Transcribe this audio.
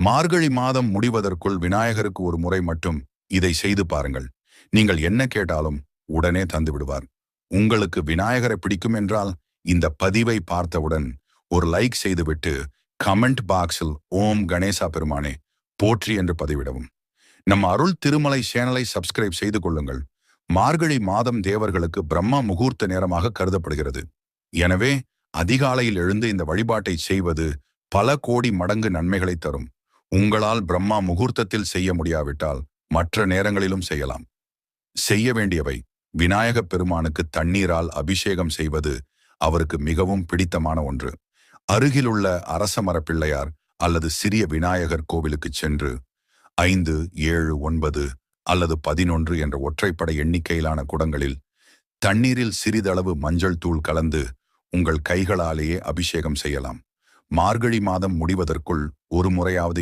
மார்கழி மாதம் முடிவதற்குள் விநாயகருக்கு ஒரு முறை மட்டும் இதை செய்து பாருங்கள். நீங்கள் என்ன கேட்டாலும் உடனே தந்து விடுவார். உங்களுக்கு விநாயகரை பிடிக்கும் என்றால் இந்த பதிவை பார்த்தவுடன் ஒரு லைக் செய்துவிட்டு கமெண்ட் பாக்ஸில் ஓம் கணேசா பெருமானே போற்றி என்று பதிவிடவும். நம்ம அருள் திருமலை சேனலை சப்ஸ்கிரைப் செய்து கொள்ளுங்கள். மார்கழி மாதம் தேவர்களுக்கு பிரம்மா முகூர்த்த நேரமாக கருதப்படுகிறது. எனவே அதிகாலையில் எழுந்து இந்த வழிபாட்டை செய்வது பல கோடி மடங்கு நன்மைகளை தரும். உங்களால் பிரம்மா முகூர்த்தத்தில் செய்ய முடியாவிட்டால் மற்ற நேரங்களிலும் செய்யலாம். செய்ய வேண்டியவை: விநாயகப் பெருமானுக்கு தண்ணீரால் அபிஷேகம் செய்வது அவருக்கு மிகவும் பிடித்தமான ஒன்று. அருகிலுள்ள அரச மரப்பிள்ளையார் அல்லது சிறிய விநாயகர் கோவிலுக்கு சென்று 5, 7, 9 அல்லது 11 என்ற ஒற்றைப்படை எண்ணிக்கையிலான குடங்களில் தண்ணீரில் சிறிதளவு மஞ்சள் தூள் கலந்து உங்கள் கைகளாலேயே அபிஷேகம் செய்யலாம். மார்கழி மாதம் முடிவதற்குள் ஒரு முறையாவது